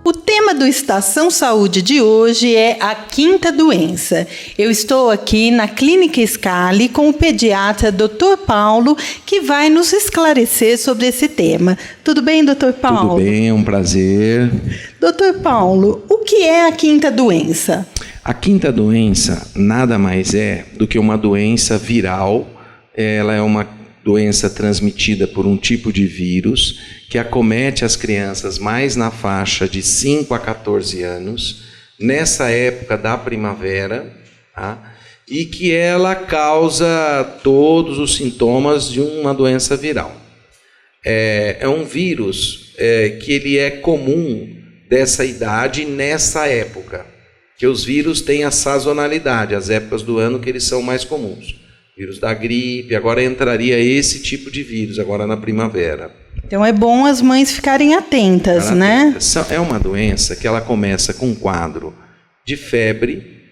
O tema do Estação Saúde de hoje é a quinta doença. Eu estou aqui na Clínica Scali com o pediatra Dr. Paulo, que vai nos esclarecer sobre esse tema. Tudo bem, Dr. Paulo? Tudo bem, é um prazer. Dr. Paulo, o que é a quinta doença? A quinta doença nada mais é do que uma doença viral. Ela é uma doença transmitida por um tipo de vírus que acomete as crianças mais na faixa de 5 a 14 anos, nessa época da primavera, tá? E que ela causa todos os sintomas de uma doença viral. É um vírus que ele é comum dessa idade nessa época, que os vírus têm a sazonalidade, as épocas do ano que eles são mais comuns. Vírus da gripe, agora entraria esse tipo de vírus, agora na primavera. Então é bom as mães ficarem atentas, né? É uma doença que ela começa com um quadro de febre,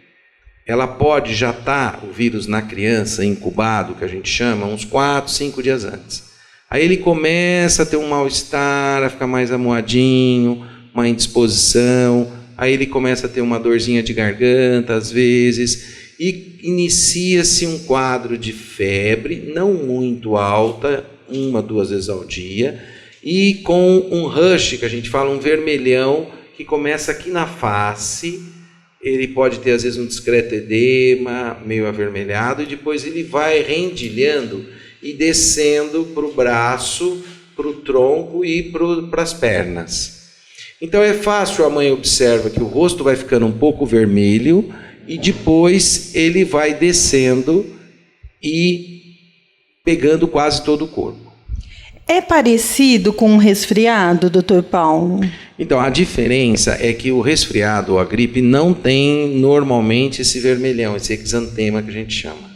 ela pode já estar, o vírus na criança, incubado, que a gente chama, uns 4, 5 dias antes. Aí ele começa a ter um mal-estar, a ficar mais amuadinho, uma indisposição, aí ele começa a ter uma dorzinha de garganta às vezes, e inicia-se um quadro de febre, não muito alta, 1, 2 vezes ao dia, e com um rush, que a gente fala, um vermelhão, que começa aqui na face. Ele pode ter às vezes um discreto edema, meio avermelhado, e depois ele vai rendilhando e descendo para o braço, para o tronco e para as pernas. Então é fácil, a mãe observa que o rosto vai ficando um pouco vermelho, e depois ele vai descendo e pegando quase todo o corpo. É parecido com um resfriado, Dr. Paulo? Então, a diferença é que o resfriado ou a gripe não tem normalmente esse vermelhão, esse exantema que a gente chama.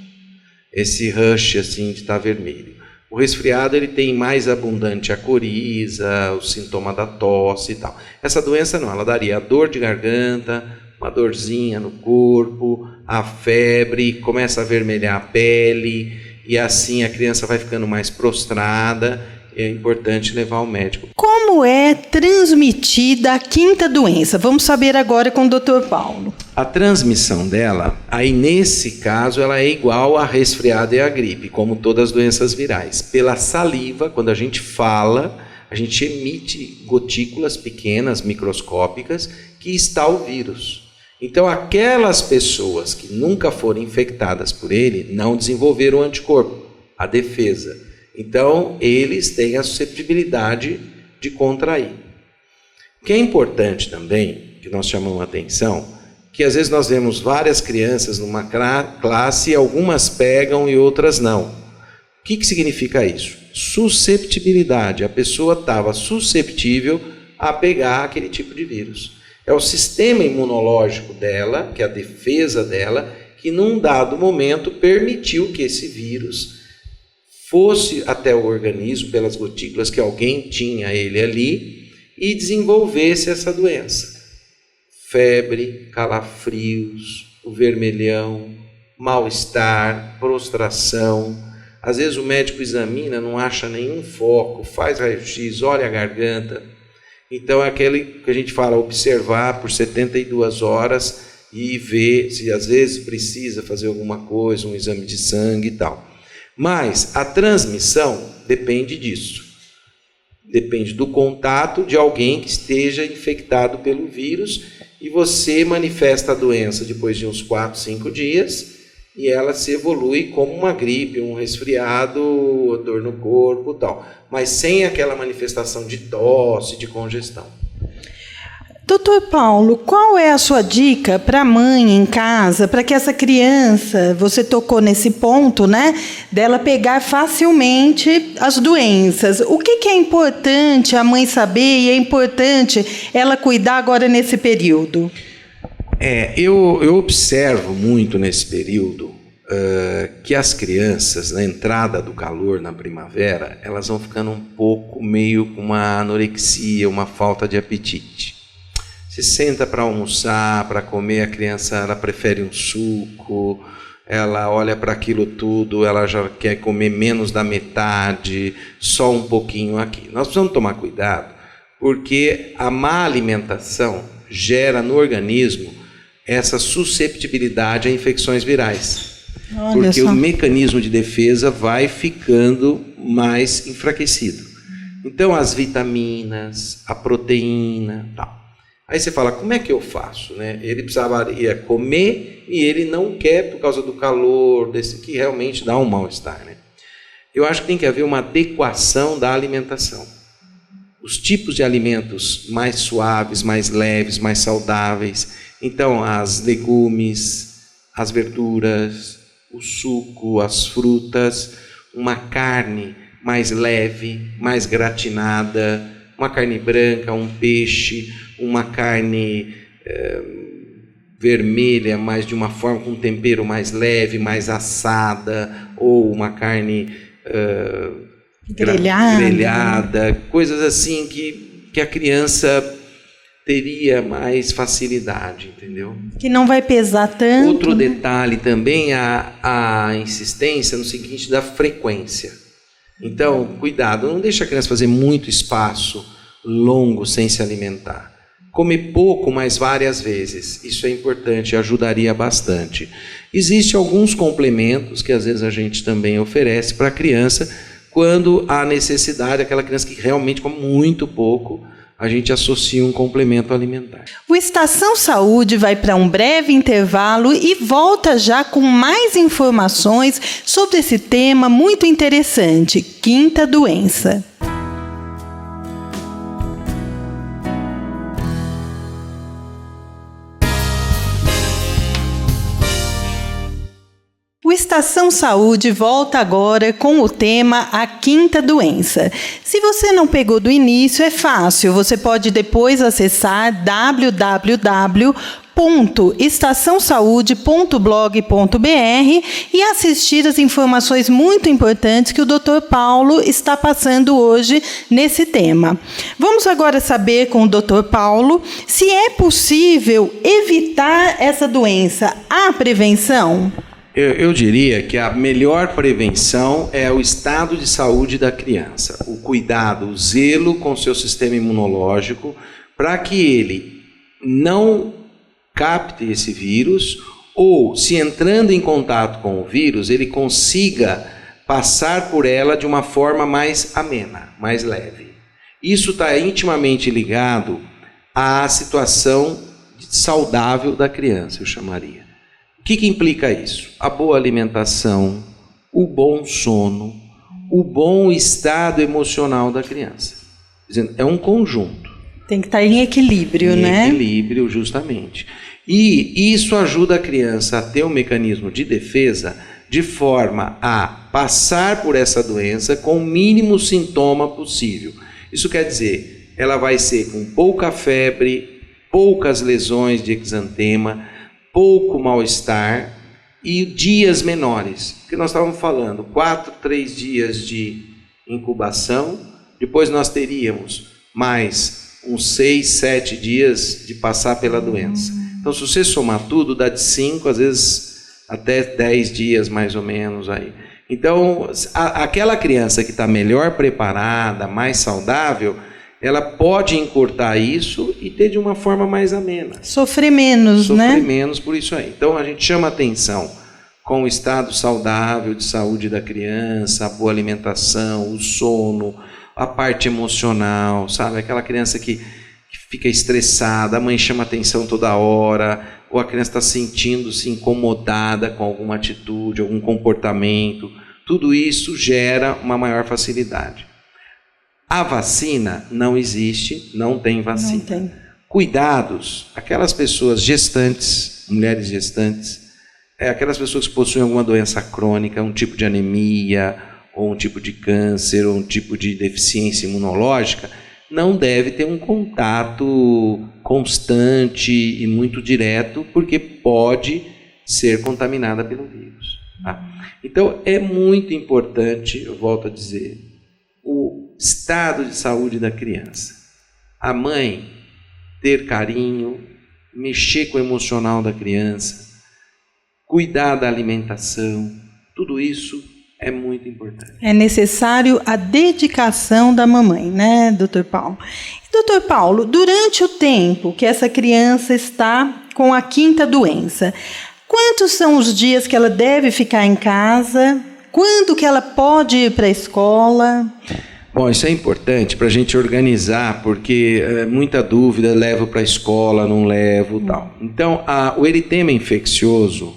Esse rush assim de estar vermelho. O resfriado ele tem mais abundante a coriza, o sintoma da tosse e tal. Essa doença não, ela daria a dor de garganta, uma dorzinha no corpo, a febre, começa a avermelhar a pele, e assim a criança vai ficando mais prostrada. É importante levar ao médico. Como é transmitida a quinta doença? Vamos saber agora com o Dr. Paulo. A transmissão dela, aí nesse caso, ela é igual a resfriado e a gripe, como todas as doenças virais. Pela saliva, quando a gente fala, a gente emite gotículas pequenas, microscópicas, que está o vírus. Então, aquelas pessoas que nunca foram infectadas por ele não desenvolveram o anticorpo, a defesa. Então, eles têm a susceptibilidade de contrair. O que é importante também, que nós chamamos a atenção, que às vezes nós vemos várias crianças numa classe, algumas pegam e outras não. O que significa isso? Susceptibilidade. A pessoa estava susceptível a pegar aquele tipo de vírus. É o sistema imunológico dela, que é a defesa dela, que num dado momento permitiu que esse vírus fosse até o organismo pelas gotículas que alguém tinha ele ali e desenvolvesse essa doença. Febre, calafrios, o vermelhão, mal-estar, prostração. Às vezes o médico examina, não acha nenhum foco, faz raio-x, olha a garganta. Então é aquele que a gente fala, observar por 72 horas e ver se às vezes precisa fazer alguma coisa, um exame de sangue e tal. Mas a transmissão depende disso. Depende do contato de alguém que esteja infectado pelo vírus e você manifesta a doença depois de uns 4, 5 dias e ela se evolui como uma gripe, um resfriado, dor no corpo e tal, mas sem aquela manifestação de tosse, de congestão. Doutor Paulo, qual é a sua dica para a mãe em casa, para que essa criança, você tocou nesse ponto, né, dela pegar facilmente as doenças? O que é importante a mãe saber e é importante ela cuidar agora nesse período? Eu observo muito nesse período que as crianças, na entrada do calor, na primavera, elas vão ficando um pouco meio com uma anorexia, uma falta de apetite. Se senta para almoçar, para comer, a criança ela prefere um suco, ela olha para aquilo tudo, ela já quer comer menos da metade, só um pouquinho aqui. Nós precisamos tomar cuidado, porque a má alimentação gera no organismo essa susceptibilidade a infecções virais. Porque o mecanismo de defesa vai ficando mais enfraquecido. Então, as vitaminas, a proteína, tal. Aí você fala, como é que eu faço? Né? Ele precisaria comer e ele não quer por causa do calor, desse que realmente dá um mal-estar. Né? Eu acho que tem que haver uma adequação da alimentação. Os tipos de alimentos mais suaves, mais leves, mais saudáveis. Então, as legumes, as verduras, o suco, as frutas, uma carne mais leve, mais gratinada, uma carne branca, um peixe, uma carne vermelha, mas de uma forma com um tempero mais leve, mais assada, ou uma carne grelhada, coisas assim que a criança teria mais facilidade, entendeu? Que não vai pesar tanto. Outro detalhe também, a insistência no seguinte da frequência. Então, cuidado, não deixa a criança fazer muito espaço longo sem se alimentar. Comer pouco, mas várias vezes. Isso é importante, ajudaria bastante. Existem alguns complementos que às vezes a gente também oferece para a criança quando há necessidade, aquela criança que realmente come muito pouco, a gente associa um complemento alimentar. O Estação Saúde vai para um breve intervalo e volta já com mais informações sobre esse tema muito interessante, quinta doença. O Estação Saúde volta agora com o tema A Quinta Doença. Se você não pegou do início, é fácil. Você pode depois acessar www.estaçãosaude.blog.br e assistir as informações muito importantes que o Dr. Paulo está passando hoje nesse tema. Vamos agora saber com o Dr. Paulo se é possível evitar essa doença. Há prevenção? Eu diria que a melhor prevenção é o estado de saúde da criança, o cuidado, o zelo com o seu sistema imunológico, para que ele não capte esse vírus, ou, se entrando em contato com o vírus, ele consiga passar por ela de uma forma mais amena, mais leve. Isso está intimamente ligado à situação saudável da criança, eu chamaria. O que implica isso? A boa alimentação, o bom sono, o bom estado emocional da criança. É um conjunto. Tem que estar em equilíbrio, né? Em equilíbrio, justamente. E isso ajuda a criança a ter um mecanismo de defesa de forma a passar por essa doença com o mínimo sintoma possível. Isso quer dizer, ela vai ser com pouca febre, poucas lesões de exantema, pouco mal-estar e dias menores. Porque nós estávamos falando, 3 dias de incubação, depois nós teríamos mais uns 6, 7 dias de passar pela doença. Então, se você somar tudo, dá de 5, às vezes até 10 dias mais ou menos aí. Então, aquela criança que está melhor preparada, mais saudável, ela pode encurtar isso e ter de uma forma mais amena. Sofrer menos, né? Sofrer menos por isso aí. Então, a gente chama atenção com o estado saudável de saúde da criança, a boa alimentação, o sono, a parte emocional, sabe? Aquela criança que fica estressada, a mãe chama atenção toda hora, ou a criança está sentindo-se incomodada com alguma atitude, algum comportamento. Tudo isso gera uma maior facilidade. A vacina não existe, não tem vacina. Não tem. Cuidados, aquelas pessoas gestantes, mulheres gestantes, aquelas pessoas que possuem alguma doença crônica, um tipo de anemia, ou um tipo de câncer, ou um tipo de deficiência imunológica, não deve ter um contato constante e muito direto, porque pode ser contaminada pelo vírus. Tá? Então, é muito importante, eu volto a dizer, o estado de saúde da criança. A mãe ter carinho, mexer com o emocional da criança, cuidar da alimentação, tudo isso é muito importante. É necessário a dedicação da mamãe, né, doutor Paulo? E, doutor Paulo, durante o tempo que essa criança está com a 5ª doença, quantos são os dias que ela deve ficar em casa? Quando que ela pode ir para a escola? Bom, isso é importante para a gente organizar, porque muita dúvida, levo para a escola, não levo, tal. Então, o eritema infeccioso,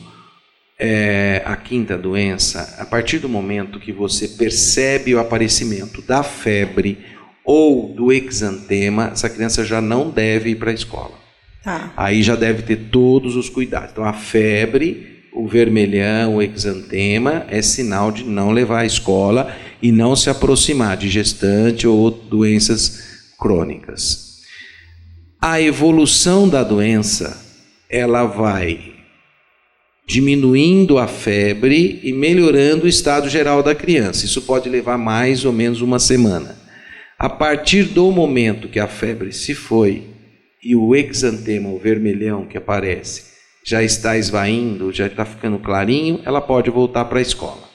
a 5ª doença, a partir do momento que você percebe o aparecimento da febre ou do exantema, essa criança já não deve ir para a escola. Tá. Aí já deve ter todos os cuidados. Então, a febre, o vermelhão, o exantema, é sinal de não levar à escola e não se aproximar de gestante ou doenças crônicas. A evolução da doença, ela vai diminuindo a febre e melhorando o estado geral da criança. Isso pode levar mais ou menos uma semana. A partir do momento que a febre se foi e o exantema, o vermelhão que aparece, já está esvaindo, já está ficando clarinho, ela pode voltar para a escola.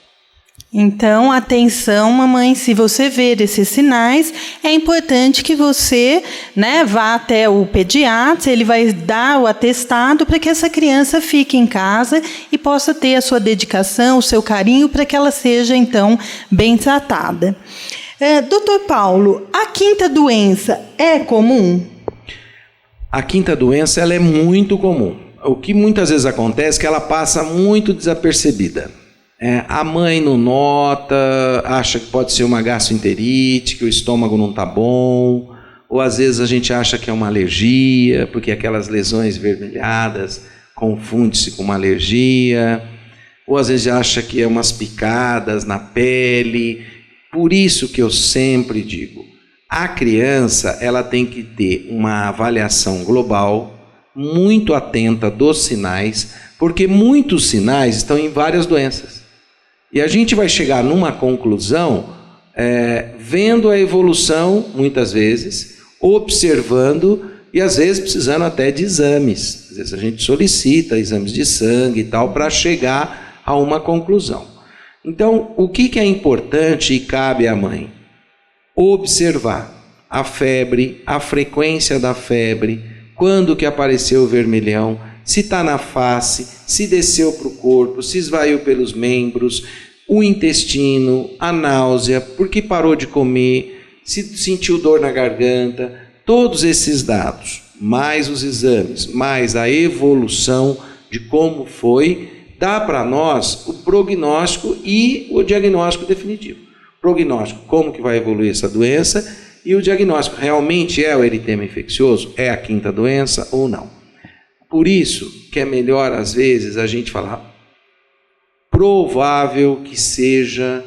Então, atenção, mamãe, se você ver esses sinais, é importante que você, vá até o pediatra, ele vai dar o atestado para que essa criança fique em casa e possa ter a sua dedicação, o seu carinho, para que ela seja, então, bem tratada. Doutor Paulo, a 5ª doença é comum? A 5ª doença ela é muito comum. O que muitas vezes acontece é que ela passa muito desapercebida. A mãe não nota, acha que pode ser uma gastroenterite, que o estômago não está bom, ou às vezes a gente acha que é uma alergia, porque aquelas lesões vermelhadas confunde-se com uma alergia, ou às vezes acha que é umas picadas na pele. Por isso que eu sempre digo, a criança ela tem que ter uma avaliação global, muito atenta dos sinais, porque muitos sinais estão em várias doenças. E a gente vai chegar numa conclusão vendo a evolução, muitas vezes, observando e às vezes precisando até de exames. Às vezes a gente solicita exames de sangue e tal para chegar a uma conclusão. Então, o que é importante e cabe à mãe? Observar a febre, a frequência da febre, quando que apareceu o vermelhão, se está na face, se desceu para o corpo, se esvaiu pelos membros, o intestino, a náusea, porque parou de comer, se sentiu dor na garganta, todos esses dados, mais os exames, mais a evolução de como foi, dá para nós o prognóstico e o diagnóstico definitivo. Prognóstico, como que vai evoluir essa doença, e o diagnóstico, realmente é o eritema infeccioso? É a 5ª doença ou não? Por isso que é melhor, às vezes, a gente falar provável que seja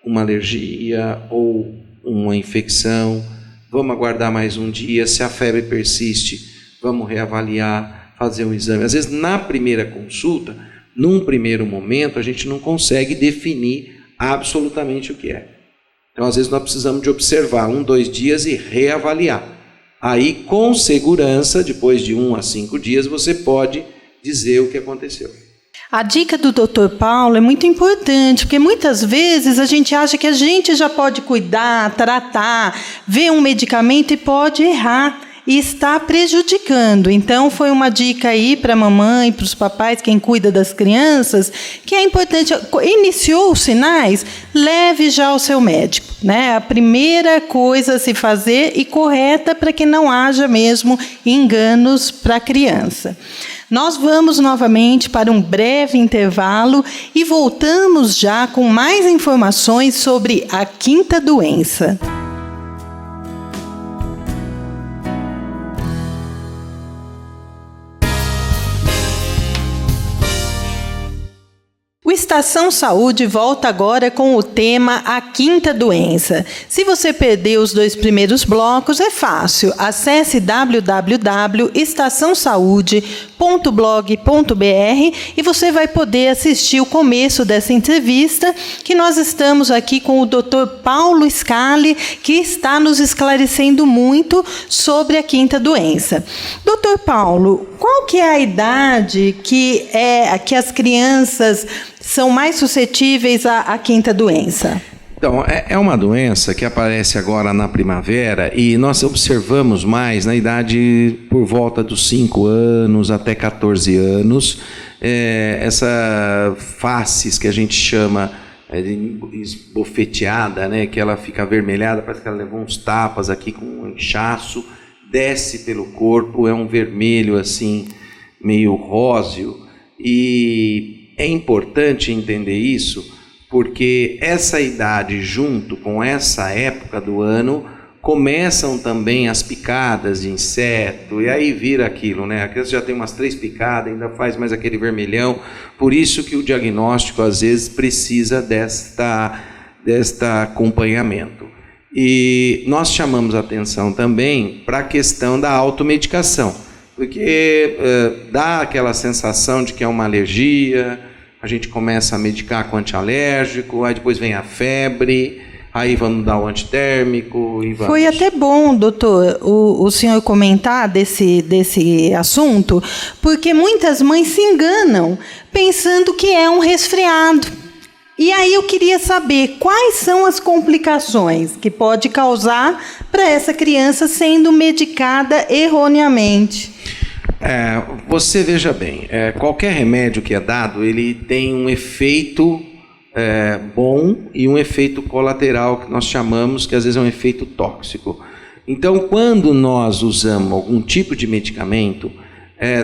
uma alergia ou uma infecção, vamos aguardar mais um dia, se a febre persiste, vamos reavaliar, fazer um exame. Às vezes, na primeira consulta, num primeiro momento, a gente não consegue definir absolutamente o que é. Então, às vezes, nós precisamos de observar 1, 2 dias e reavaliar. Aí, com segurança, depois de 1 a 5 dias, você pode dizer o que aconteceu. A dica do Dr. Paulo é muito importante, porque muitas vezes a gente acha que a gente já pode cuidar, tratar, ver um medicamento e pode errar e está prejudicando. Então, foi uma dica aí para a mamãe, para os papais, quem cuida das crianças, que é importante. Iniciou os sinais, leve já ao seu médico, né? A primeira coisa a se fazer e correta para que não haja mesmo enganos para a criança. Nós vamos novamente para um breve intervalo e voltamos já com mais informações sobre a 5ª doença. Estação Saúde volta agora com o tema A Quinta Doença. Se você perdeu os 2 primeiros blocos, é fácil. Acesse www.estaçãosaude.blog.br e você vai poder assistir o começo dessa entrevista, que nós estamos aqui com o Dr. Paulo Scali, que está nos esclarecendo muito sobre a quinta doença. Dr. Paulo, qual que é a idade que as crianças são mais suscetíveis à quinta doença? Então, é uma doença que aparece agora na primavera e nós observamos mais na idade por volta dos 5 anos até 14 anos. Essa faces que a gente chama esbofeteada, né, que ela fica avermelhada, parece que ela levou uns tapas aqui com um inchaço, desce pelo corpo, é um vermelho assim, meio róseo. E é importante entender isso, porque essa idade, junto com essa época do ano, começam também as picadas de inseto, e aí vira aquilo, né? A criança já tem umas 3 picadas, ainda faz mais aquele vermelhão, por isso que o diagnóstico, às vezes, precisa desta acompanhamento. E nós chamamos a atenção também para a questão da automedicação, porque dá aquela sensação de que é uma alergia, a gente começa a medicar com antialérgico, aí depois vem a febre, aí vamos dar o antitérmico e vamos. Foi até bom, doutor, o senhor comentar desse assunto, porque muitas mães se enganam pensando que é um resfriado. E aí eu queria saber quais são as complicações que pode causar para essa criança sendo medicada erroneamente. Você veja bem, qualquer remédio que é dado, ele tem um efeito bom e um efeito colateral que nós chamamos, que às vezes é um efeito tóxico. Então, quando nós usamos algum tipo de medicamento,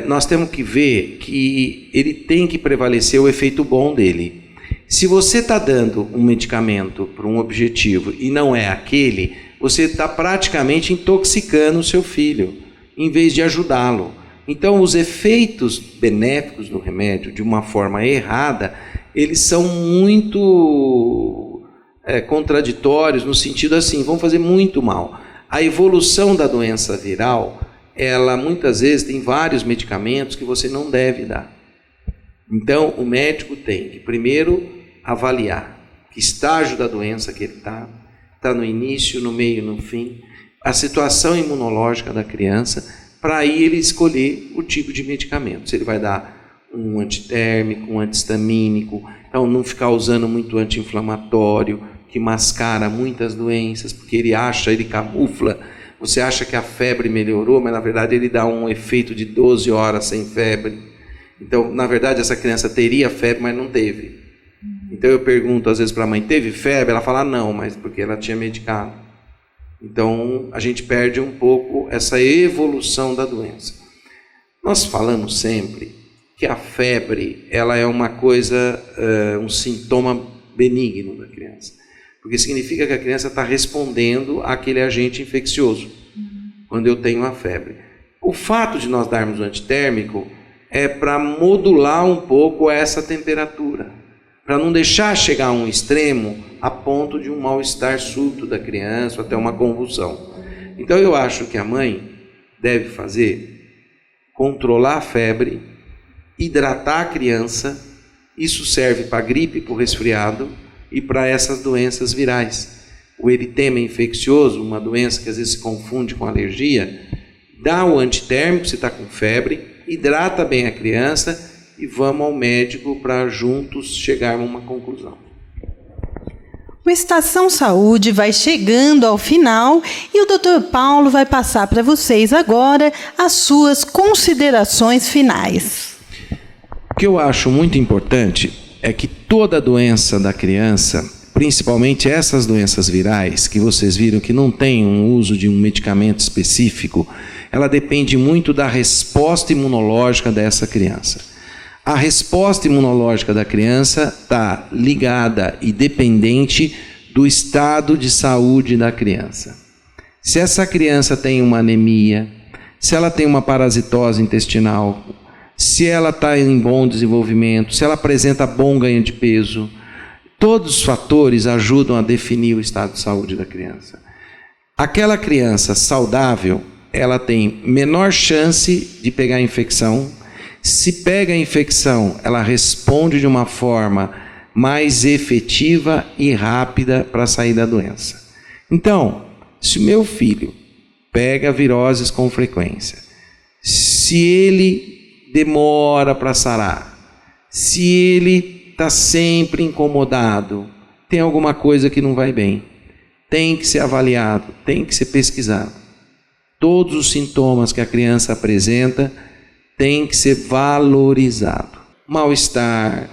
nós temos que ver que ele tem que prevalecer o efeito bom dele. Se você está dando um medicamento para um objetivo e não é aquele, você está praticamente intoxicando o seu filho, em vez de ajudá-lo. Então, os efeitos benéficos do remédio, de uma forma errada, eles são muito contraditórios, no sentido assim, vão fazer muito mal. A evolução da doença viral, ela muitas vezes tem vários medicamentos que você não deve dar. Então, o médico tem que primeiro avaliar que estágio da doença que ele está no início, no meio, no fim, a situação imunológica da criança, para aí ele escolher o tipo de medicamento. Se ele vai dar um antitérmico, um antihistamínico, então não ficar usando muito anti-inflamatório, que mascara muitas doenças, porque ele camufla. Você acha que a febre melhorou, mas na verdade ele dá um efeito de 12 horas sem febre. Então, na verdade, essa criança teria febre, mas não teve. Então eu pergunto às vezes para a mãe, teve febre? Ela fala não, mas porque ela tinha medicado. Então, a gente perde um pouco essa evolução da doença. Nós falamos sempre que a febre, ela é uma coisa, um sintoma benigno da criança. Porque significa que a criança está respondendo àquele agente infeccioso, quando eu tenho a febre. O fato de nós darmos o antitérmico é para modular um pouco essa temperatura, para não deixar chegar a um extremo a ponto de um mal-estar súbito da criança, ou até uma convulsão. Então eu acho que a mãe deve controlar a febre, hidratar a criança. Isso serve para a gripe, para o resfriado e para essas doenças virais. O eritema infeccioso, uma doença que às vezes se confunde com alergia, dá o antitérmico se está com febre, hidrata bem a criança e vamos ao médico para juntos chegarmos a uma conclusão. O Estação Saúde vai chegando ao final e o Dr. Paulo vai passar para vocês agora as suas considerações finais. O que eu acho muito importante é que toda doença da criança, principalmente essas doenças virais, que vocês viram que não tem um uso de um medicamento específico, ela depende muito da resposta imunológica dessa criança. A resposta imunológica da criança está ligada e dependente do estado de saúde da criança. Se essa criança tem uma anemia, se ela tem uma parasitose intestinal, se ela está em bom desenvolvimento, se ela apresenta bom ganho de peso. Todos os fatores ajudam a definir o estado de saúde da criança. Aquela criança saudável, ela tem menor chance de pegar a infecção. Se pega a infecção, ela responde de uma forma mais efetiva e rápida para sair da doença. Então, se o meu filho pega viroses com frequência, se ele demora para sarar, se ele está sempre incomodado, tem alguma coisa que não vai bem, tem que ser avaliado, tem que ser pesquisado. Todos os sintomas que a criança apresenta têm que ser valorizados. Mal-estar,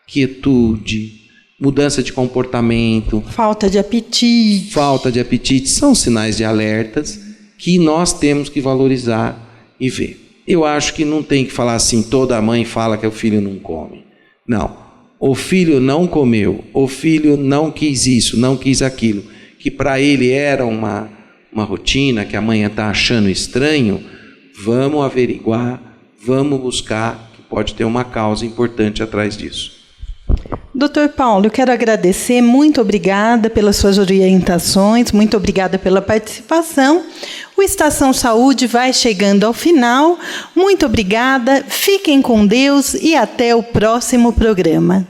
quietude, mudança de comportamento, falta de apetite, são sinais de alertas que nós temos que valorizar e ver. Eu acho que não tem que falar assim, toda mãe fala que o filho não come. Não, o filho não comeu, o filho não quis isso, não quis aquilo, que para ele era uma rotina que a mãe está achando estranho. Vamos averiguar, vamos buscar, que pode ter uma causa importante atrás disso. Dr. Paulo, eu quero agradecer, muito obrigada pelas suas orientações, muito obrigada pela participação. O Estação Saúde vai chegando ao final. Muito obrigada, fiquem com Deus e até o próximo programa.